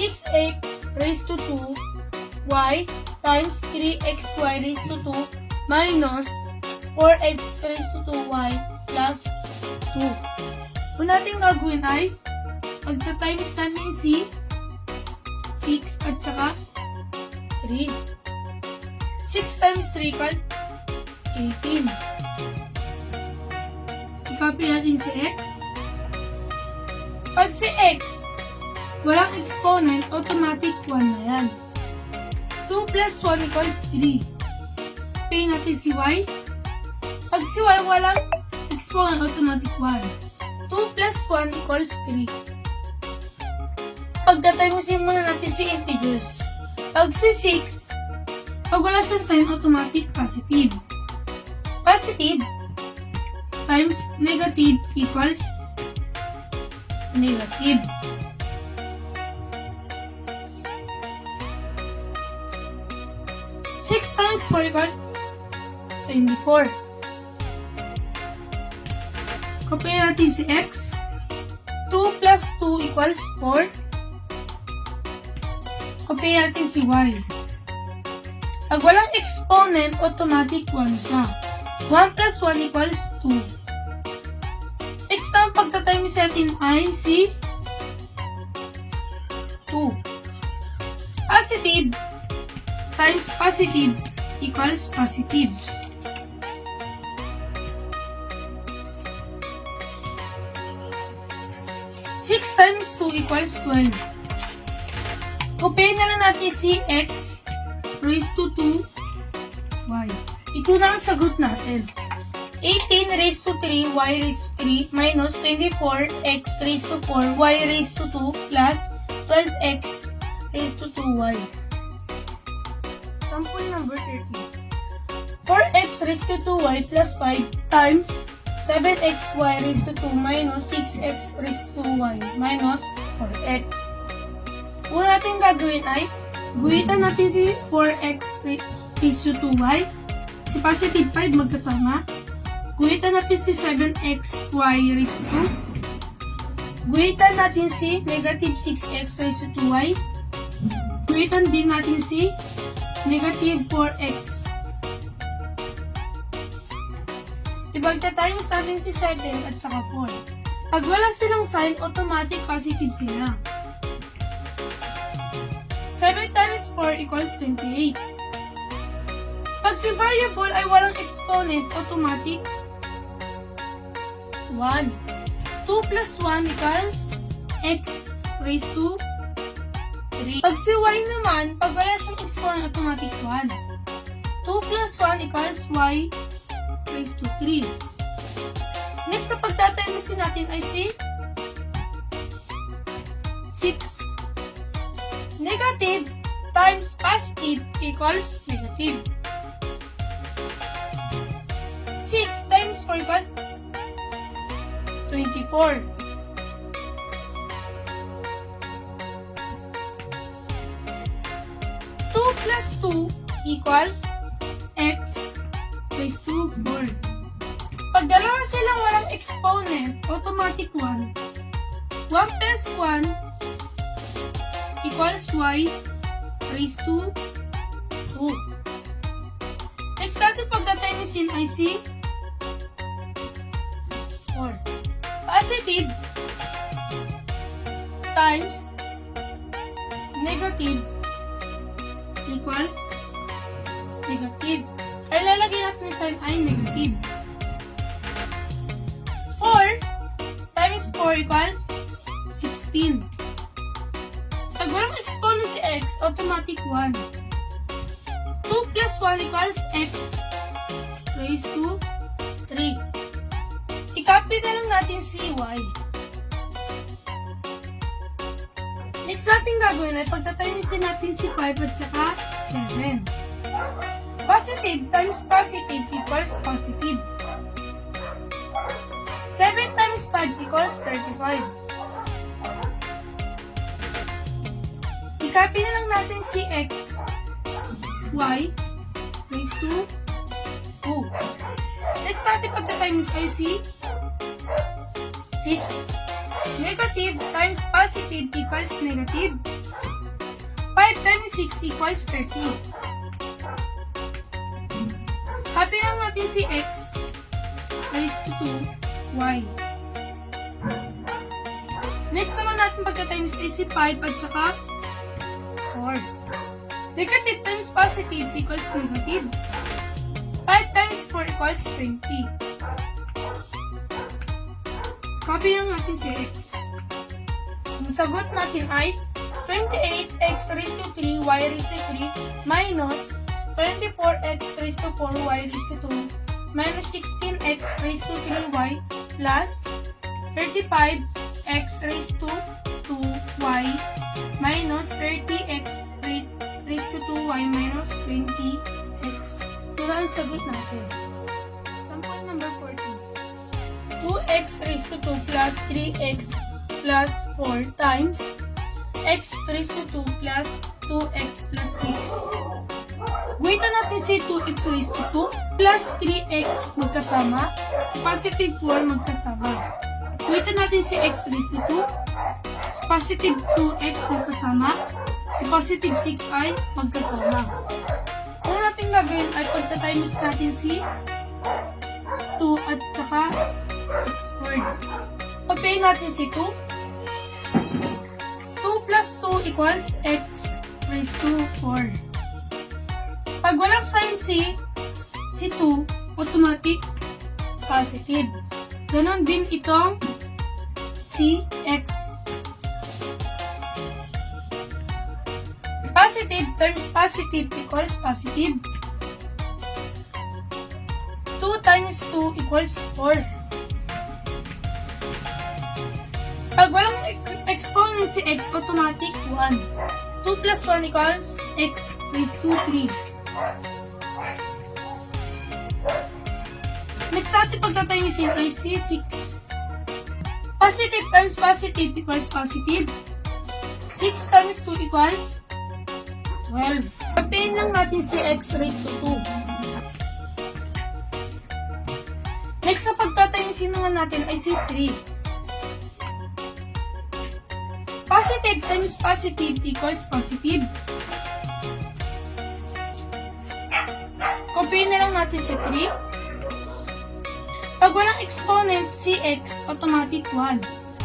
6x raised to 2y times 3xy raised to 2 minus 4x raised to 2y plus 2. Kung natin gagawin ay pagta-times natin si 6 at saka 3. 6 times 3 equals 18. I-copy natin si x. Pag si x walang exponent, automatic 1 na yan. 2 plus 1 equals 3. Pay natin si y. Pag si y walang exponent, automatic 1. 2 plus 1 equals 3. Pagtatimesin muna natin si integers. Pag si 6, pag wala siyang sign, automatic positive. Positive times negative equals negative. Six times 4 equals 24. Copy natin si x. 2 plus 2 equals 4. Copy natin si y. Pag walang exponent, automatic 1 siya. 1 plus 1 equals 2. Next time, pagtatimes natin ay si 2. Positive times positive equals positive. 6 times 2 equals 12. Kupihin na lang natin si x raised to 2y. Ito na ang sagot natin. 18 raised to 3, y raised to 3, minus 24, x raised to 4, y raised to 2, plus 12x raised to 2y. Sample number 13. 4x raised to 2y plus 5 times 7xy raised to 2 minus 6x raised to 2y minus 4x. Una natin gagawin ay guhitan natin si 4x raised to 2y. Si positive 5 magkasama. Guhitan natin si 7xy raised to 2. Guhitan natin si negative 6x raised to 2y. Guhitan din natin si negative 4x. Ibagta-times natin si 7 at saka 4. Pag wala silang sign, automatic positive sila. 7 times 4 equals 28. Pag si variable ay walang exponent, automatic 1. 2 plus 1 equals x raised to 3. Pag si y naman, pag wala siyang exponent, automatic 1. 2 plus 1 equals y raised to 3. Next, sa pagtatimesin natin ay si 6. Negative times positive equals negative. 6 times 4 equals 24. 2 plus 2 equals x raised to 4. Pag dalawa silang walang exponent, automatic 1. 1 plus 1 equals y raised to 2. Next natin pagtatimesin ay si 4. Positive times negative equals negative. Ay lalagyan natin yung sign ay negative. 4 times 4 equals 16. Pag walang exponent si x, automatic 1. 2 plus 1 equals x raised to 3. I-copy na lang natin si y. Next natin gagawin ay pagtatimisin natin si 5 at saka 7. Positive times positive equals positive. 7 times 5 equals 35. I-copy na lang natin si x, y, raised to 2. Next natin pagtatimes ay si 6. Negative times positive equals negative. 5 times 6 equals 30. Copy lang natin si x raised to 2y. Next naman natin pagka-times ay si 5 at saka 4. Negative times positive equals negative. 5 times 4 equals 20. Copy lang natin si x. Ang sagot natin ay 28x raised to 3, y raised to 3, minus 24x raised to 4, y raised to 2, minus 16x raised to 3y, plus 35x raised to 2y, minus 30x raised to 2y, minus 20x. Ito na ang sagot natin. Sample number 14. 2x raised to 2 plus 3x plus 4 times x raised to 2 plus 2x plus 6. Guhitan natin si 2x raised to 2 plus 3x magkasama, si positive 4 magkasama. Guhitan natin si x raised to 2, si positive 2x magkasama, si positive 6 ay magkasama. Ano natin gagawin ay pagta-times natin si 2 at saka x squared. Papayin natin si 2. 2 plus 2 equals x raised to 4. Pag walang sign si 2, automatic positive. Ganon din itong si x. Positive times positive equals positive. 2 times 2 equals 4. Pag walang exponent si x, automatic 1. 2 plus 1 equals x raised to 3. Next natin pagtatayusin ay si 6. Positive times positive equals positive. 6 times 2 equals 12. Papayin lang natin si x raised to 2. Next sa pagtatayusin naman natin ay si 3. Positive times positive equals positive. Copy na lang natin si 3. Pag walang exponent, si x, automatic 1.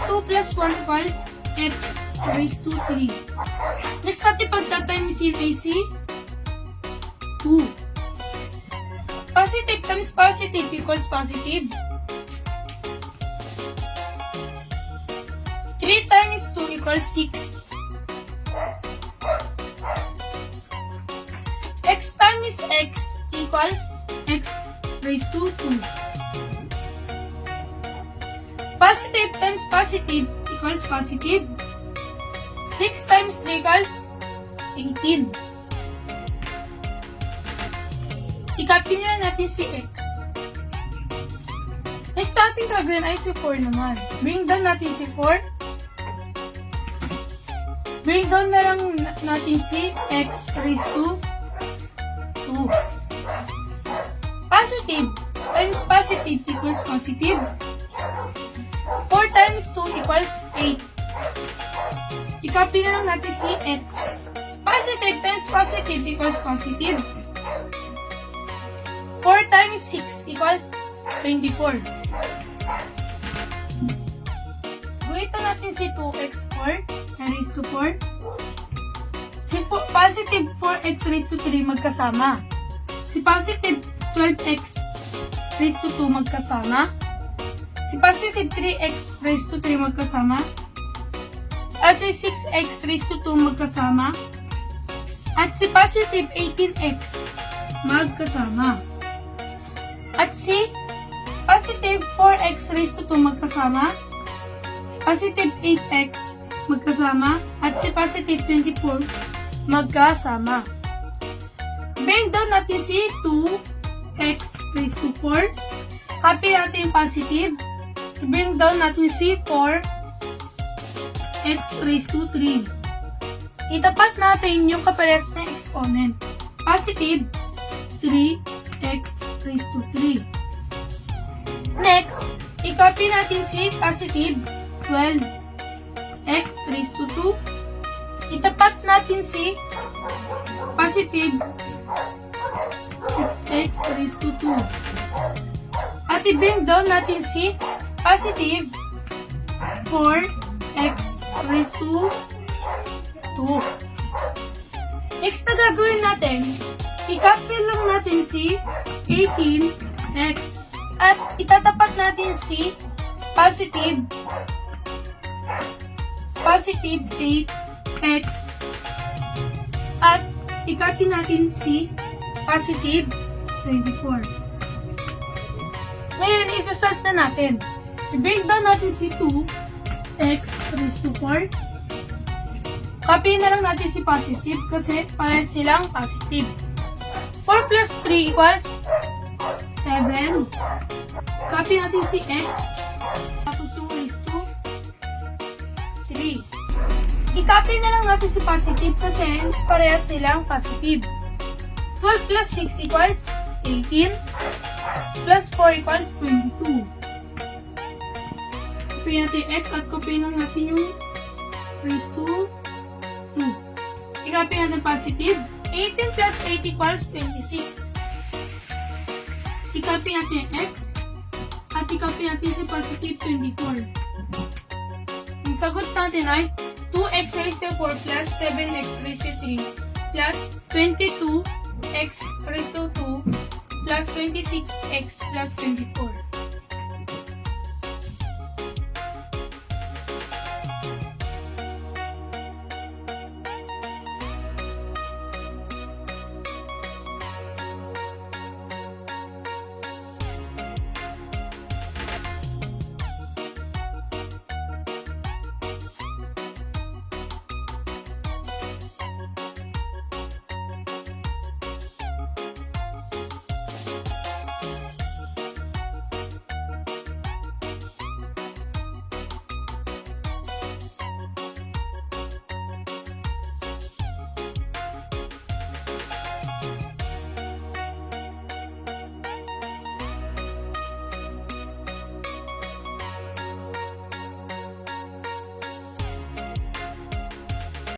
2 plus 1 equals x raised to 3. Next natin pagtatimisin ay si 2. Positive times positive equals positive. 3 times 2 equals 6. X times x equals x raised to 2. Positive times positive equals positive. 6 times 3 equals 18. I-copy na natin si x. Next natin gagawin ay si 4 naman. Bring down natin si 4. Bring down na lang natin si x raised to 2. Positive times positive equals positive. 4 times 2 equals 8. I-copy na lang natin si x. Positive times positive equals positive. 4 times 6 equals 24. Guhitan natin si 2x4 raised to 4. Si positive 4x raised to 3 magkasama. Si positive 12x raised to 2 magkasama. Si positive 3x raised to 3 magkasama. At si 6x raised to 2 magkasama. At si positive 18x magkasama. At si positive 4x raised to 2 magkasama. Positive 8x magkasama. At si positive 24 magkasama. Bring down natin si 2x raised to 4. Copy natin yung positive. Bring down natin si 4x raised to 3. Itapat natin yung kaparehas ng exponent. Positive 3x raised to 3. Next, i-copy natin si positive 12x raised to 2. itapat natin si positive 6x raised to 2. At i-bring down natin si positive 4x raised to 2. Next na gagawin natin, i-copy lang natin si 18x at itatapat natin si positive 8x at i-copy natin si positive 24. Ngayon, isusort na natin. I-bring down natin si 2x raised to 4. Copy na lang natin si positive kasi parehas silang positive. 4 plus 3 equals 7. Copy natin si x. Tapos yung raised to 3. I-copy na lang natin si positive kasi parehas silang positive. 12 plus 6 equals 18. Plus 4 equals 22. Copy natin x at copy lang natin yung raised to 2. I-copy natin positive. 18 plus 8 equals 26. I-copy natin yung x. At i-copy natin si positive 24. Ang sagot natin ay 2x raised to 4 plus 7x raised to 3 plus 22x raised to 2 plus 26x plus 24.